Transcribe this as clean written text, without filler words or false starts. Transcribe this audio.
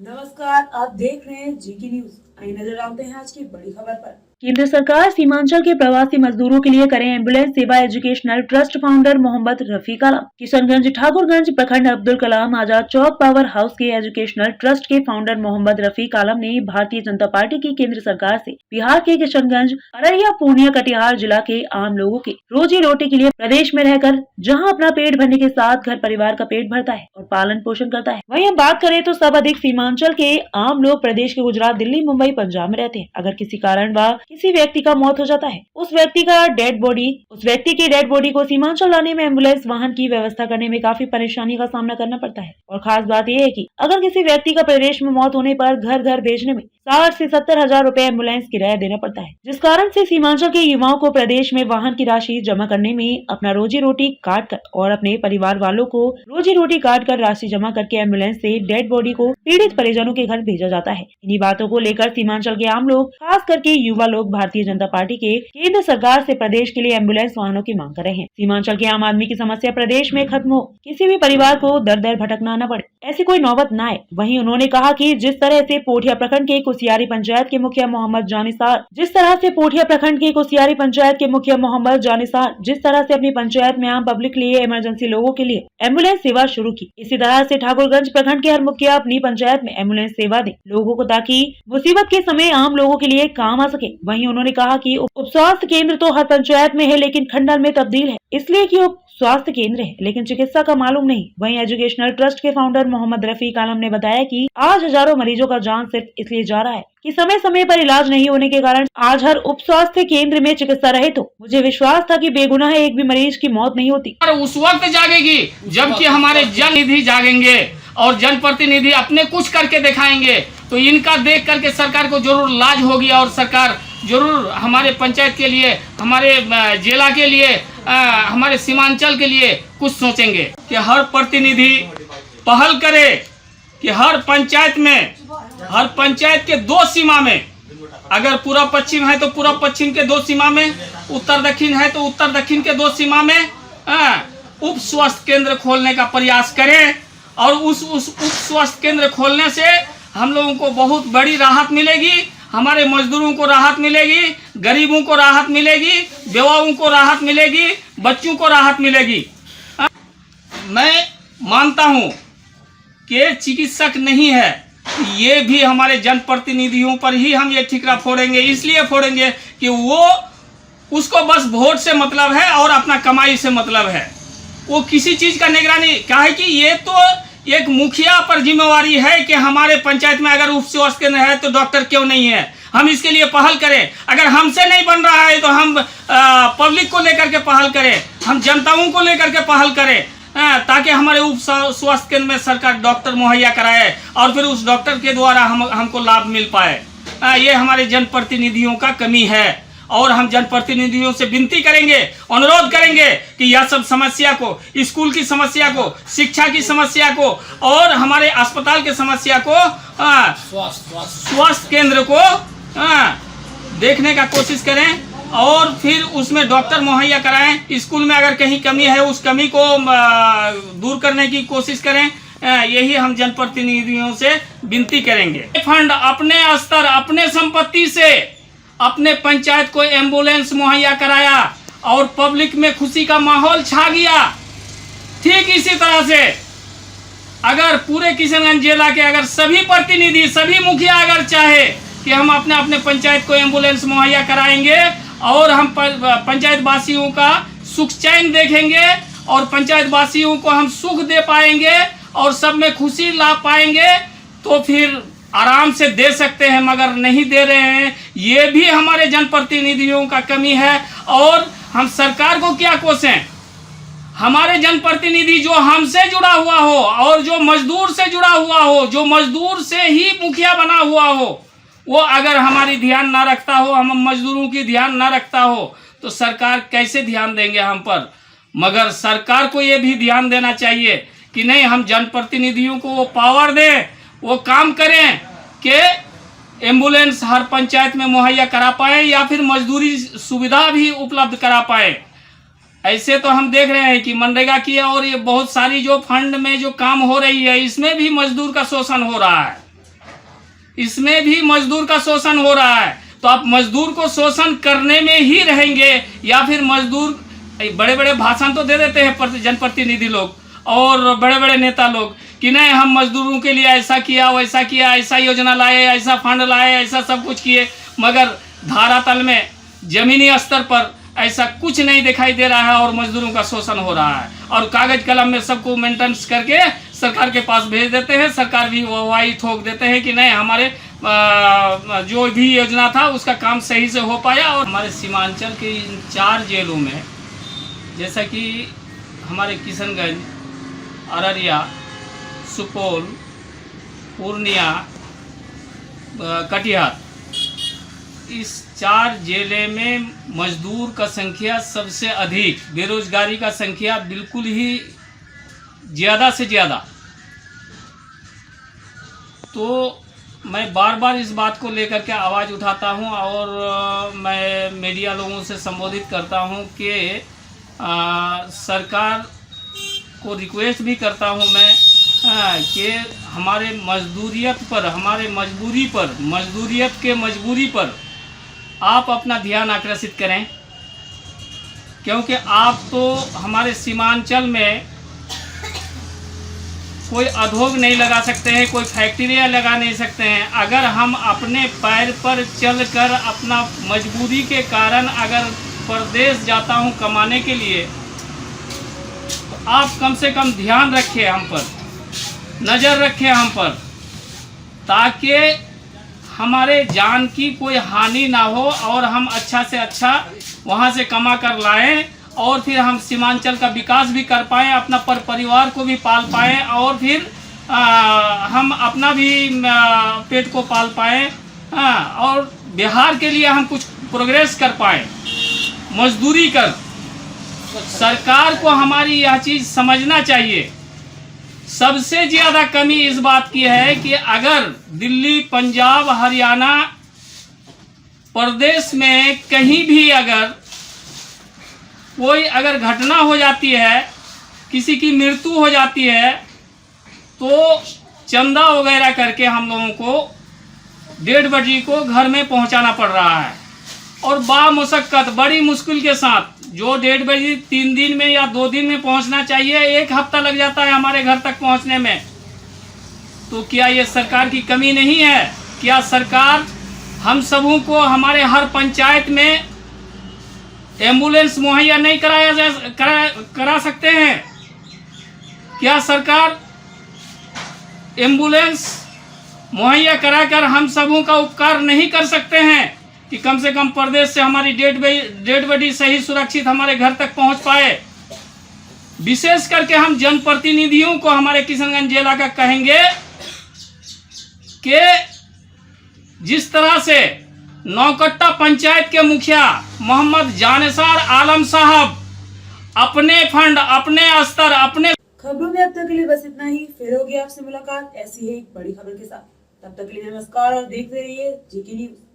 नमस्कार, आप देख रहे हैं जीके न्यूज। आइए नजर डालते हैं आज की बड़ी खबर पर। केंद्र सरकार सीमांचल के प्रवासी मजदूरों के लिए करें एम्बुलेंस सेवा। Educational trust founder Mohammad Rafiq Alam. Kishanganj Thakurganj प्रखंड अब्दुल कलाम आजाद चौक पावर हाउस के एजुकेशनल ट्रस्ट के फाउंडर मोहम्मद रफीक आलम ने भारतीय जनता पार्टी की केंद्र सरकार से बिहार के किशनगंज, अररिया, पूर्णिया, कटिहार जिला के आम लोगों के रोजी रोटी के लिए प्रदेश में रहकर जहाँ अपना पेट भरने के साथ घर परिवार का पेट भरता है और पालन पोषण करता है, वहीं हम बात करें तो सब अधिक सीमांचल के आम लोग प्रदेश के गुजरात, दिल्ली, मुंबई, पंजाब में रहते हैं। अगर किसी कारण व किसी व्यक्ति का मौत हो जाता है, उस व्यक्ति की डेड बॉडी को सीमांचल लाने में एम्बुलेंस वाहन की व्यवस्था करने में काफी परेशानी का सामना करना पड़ता है। और खास बात यह है कि अगर किसी व्यक्ति का प्रदेश में मौत होने पर घर घर भेजने में 60 से 70 हजार रूपए एम्बुलेंस किराया देना पड़ता है, जिस कारण से सीमांचल के युवाओं को प्रदेश में वाहन की राशि जमा करने में अपना रोजी रोटी काट कर और अपने परिवार वालों को रोजी रोटी काट कर राशि जमा करके एम्बुलेंस से डेड बॉडी को पीड़ित परिजनों के घर भेजा जाता है। इन्हीं बातों को लेकर सीमांचल के आम लोग, खास करके युवा लोग, भारतीय जनता पार्टी के केंद्र सरकार से प्रदेश के लिए एम्बुलेंस वाहनों की मांग कर रहे हैं। सीमांचल के आम आदमी की समस्या प्रदेश में खत्म हो, किसी भी परिवार को दर दर भटकना न पड़े, ऐसी कोई नौबत न आए। वहीं उन्होंने कहा कि जिस तरह से पोठिया प्रखंड के कुसियारी पंचायत के मुखिया मोहम्मद जानिसार जिस तरह से अपनी पंचायत में आम पब्लिक लिए, इमरजेंसी लोगों के लिए एम्बुलेंस सेवा शुरू की, इसी तरह से ठाकुरगंज प्रखंड के हर मुखिया अपनी पंचायत में एम्बुलेंस सेवा दे लोगों को, ताकि मुसीबत के समय आम लोगों के लिए काम आ सके। वहीं उन्होंने कहा कि उप स्वास्थ्य केंद्र तो हर पंचायत में है, लेकिन खंडल में तब्दील है, इसलिए कि उप स्वास्थ्य केंद्र है लेकिन चिकित्सा का मालूम नहीं। वहीं एजुकेशनल ट्रस्ट के फाउंडर मोहम्मद रफीक आलम ने बताया कि आज हजारों मरीजों का जान सिर्फ इसलिए जा रहा है कि समय समय पर इलाज नहीं होने के कारण आज हर उप स्वास्थ्य केंद्र में चिकित्सा रहे तो मुझे विश्वास था कि बेगुनाह एक भी मरीज की मौत नहीं होती। उस वक्त जागेगी जबकि हमारे जनप्रतिनिधि जागेंगे और जनप्रतिनिधि अपने कुछ करके दिखाएंगे, तो इनका देख करके सरकार को जरूर लाज होगी और सरकार जरूर हमारे पंचायत के लिए, हमारे जिला के लिए, हमारे सीमांचल के लिए कुछ सोचेंगे कि हर प्रतिनिधि पहल करे कि हर पंचायत के 2 सीमा में, अगर पूरा पश्चिम है तो पूरा पश्चिम के 2 सीमा में, उत्तर दक्षिण है तो उत्तर दक्षिण के 2 सीमा में उप स्वास्थ्य केंद्र खोलने का प्रयास करें। और उस उप स्वास्थ्य केंद्र खोलने से हम लोगों को बहुत बड़ी राहत मिलेगी, हमारे मजदूरों को राहत मिलेगी, गरीबों को राहत मिलेगी, बेवाओं को राहत मिलेगी, बच्चों को राहत मिलेगी। मैं मानता हूं कि चिकित्सक नहीं है, ये भी हमारे जनप्रतिनिधियों पर ही हम ये ठिकरा फोड़ेंगे। इसलिए फोड़ेंगे कि वो उसको बस वोट से मतलब है और अपना कमाई से मतलब है, वो किसी चीज का निगरानी क्या है कि ये तो एक मुखिया पर जिम्मेवारी है कि हमारे पंचायत में अगर उप स्वास्थ्य केंद्र है तो डॉक्टर क्यों नहीं है, हम इसके लिए पहल करें। अगर हमसे नहीं बन रहा है तो हम पब्लिक को लेकर के पहल करें, हम जनताओं को लेकर के पहल करें, ताकि हमारे उप स्वास्थ्य केंद्र में सरकार डॉक्टर मुहैया कराए और फिर उस डॉक्टर के द्वारा हमको लाभ मिल पाए। ये हमारे जनप्रतिनिधियों का कमी है और हम जनप्रतिनिधियों से विनती करेंगे, अनुरोध करेंगे कि यह सब समस्या को, स्कूल की समस्या को, शिक्षा की समस्या को और हमारे अस्पताल की समस्या को, स्वास्थ्य केंद्र को देखने का कोशिश करें और फिर उसमें डॉक्टर मुहैया कराएं। स्कूल में अगर कहीं कमी है उस कमी को दूर करने की कोशिश करें। यही हम जनप्रतिनिधियों से विनती करेंगे। फंड अपने स्तर, अपने संपत्ति से अपने पंचायत को एम्बुलेंस मुहैया कराया और पब्लिक में खुशी का माहौल छा गया। ठीक इसी तरह से अगर पूरे किशनगंज जिला के अगर सभी प्रतिनिधि, सभी मुखिया अगर चाहे कि हम अपने अपने पंचायत को एम्बुलेंस मुहैया कराएंगे और हम पंचायत वासियों का सुख चैन देखेंगे और पंचायत वासियों को हम सुख दे पाएंगे और सब में खुशी ला पाएंगे, तो फिर आराम से दे सकते हैं, मगर नहीं दे रहे हैं। ये भी हमारे जनप्रतिनिधियों का कमी है और हम सरकार को क्या कोसें। हमारे जनप्रतिनिधि जो हमसे जुड़ा हुआ हो और जो मजदूर से जुड़ा हुआ हो, जो मजदूर से ही मुखिया बना हुआ हो, वो अगर हमारी ध्यान ना रखता हो, हम मजदूरों की ध्यान ना रखता हो, तो सरकार कैसे ध्यान देंगे हम पर। मगर सरकार को ये भी ध्यान देना चाहिए कि नहीं, हम जनप्रतिनिधियों को वो पावर दें, वो काम करें कि एम्बुलेंस हर पंचायत में मुहैया करा पाए या फिर मजदूरी सुविधा भी उपलब्ध करा पाए। ऐसे तो हम देख रहे हैं कि मनरेगा की और ये बहुत सारी जो फंड में जो काम हो रही है, इसमें भी मजदूर का शोषण हो रहा है। इसमें भी मजदूर का शोषण हो रहा है। तो आप मजदूर को शोषण करने में ही रहेंगे या फिर मजदूर, बड़े बड़े भाषण तो दे देते हैं जनप्रतिनिधि लोग और बड़े बड़े नेता लोग कि नहीं हम मजदूरों के लिए ऐसा किया, वैसा किया, ऐसा योजना लाए, ऐसा फंड लाए, ऐसा सब कुछ किए, मगर धरातल में जमीनी स्तर पर ऐसा कुछ नहीं दिखाई दे रहा है और मजदूरों का शोषण हो रहा है। और कागज कलम में सबको मेंटेनेंस करके सरकार के पास भेज देते हैं, सरकार भी वाही ठोक देते हैं कि नहीं हमारे जो भी योजना था उसका काम सही से हो पाया। और हमारे सीमांचल के इन 4 जेलों में जैसा कि हमारे किशनगंज, अररिया, सुपौल, पूर्णिया, कटिहार, इस 4 जिले में मजदूर का संख्या सबसे अधिक, बेरोजगारी का संख्या बिल्कुल ही ज़्यादा से ज़्यादा। तो मैं बार बार इस बात को लेकर के आवाज़ उठाता हूं और मैं मीडिया लोगों से संबोधित करता हूं कि सरकार को रिक्वेस्ट भी करता हूं मैं कि हमारे मजदूरियत पर, हमारे मजबूरी पर आप अपना ध्यान आकर्षित करें, क्योंकि आप तो हमारे सीमांचल में कोई उद्योग नहीं लगा सकते हैं, कोई फैक्ट्रियाँ लगा नहीं सकते हैं। अगर हम अपने पैर पर चलकर अपना मजबूरी के कारण अगर परदेश जाता हूँ कमाने के लिए, तो आप कम से कम ध्यान रखें हम पर, नज़र रखें हम पर, ताकि हमारे जान की कोई हानि ना हो और हम अच्छा से अच्छा वहाँ से कमा कर लाएँ और फिर हम सीमांचल का विकास भी कर पाएँ, अपना परिवार को भी पाल पाएँ और फिर हम अपना भी पेट को पाल पाएँ और बिहार के लिए हम कुछ प्रोग्रेस कर पाएँ मजदूरी कर। सरकार को हमारी यह चीज़ समझना चाहिए। सबसे ज़्यादा कमी इस बात की है कि अगर दिल्ली, पंजाब, हरियाणा प्रदेश में कहीं भी अगर कोई अगर घटना हो जाती है, किसी की मृत्यु हो जाती है, तो चंदा वगैरह करके हम लोगों को डेड बॉडी को घर में पहुंचाना पड़ रहा है और बामुशक्कत, बड़ी मुश्किल के साथ। जो डेड बॉडी 3 दिन में या 2 दिन में पहुंचना चाहिए, 1 हफ्ता लग जाता है हमारे घर तक पहुंचने में। तो क्या ये सरकार की कमी नहीं है? क्या सरकार हम सबों को हमारे हर पंचायत में एम्बुलेंस मुहैया नहीं करा सकते हैं? क्या सरकार एम्बुलेंस मुहैया कराकर हम सबों का उपकार नहीं कर सकते हैं कि कम से कम प्रदेश से हमारी डेड बॉडी सही सुरक्षित हमारे घर तक पहुंच पाए? विशेष करके हम जनप्रतिनिधियों को हमारे किशनगंज जिला का कहेंगे कि जिस तरह से नौकट्टा पंचायत के मुखिया मोहम्मद जानिसार आलम साहब अपने फंड, अपने स्तर, अपने खबरों में अब तक के लिए बस इतना ही। फिर होगी आपसे मुलाकात ऐसी ही एक बड़ी खबर के साथ। तब तक के लिए नमस्कार और देखते रहिए जीके न्यूज।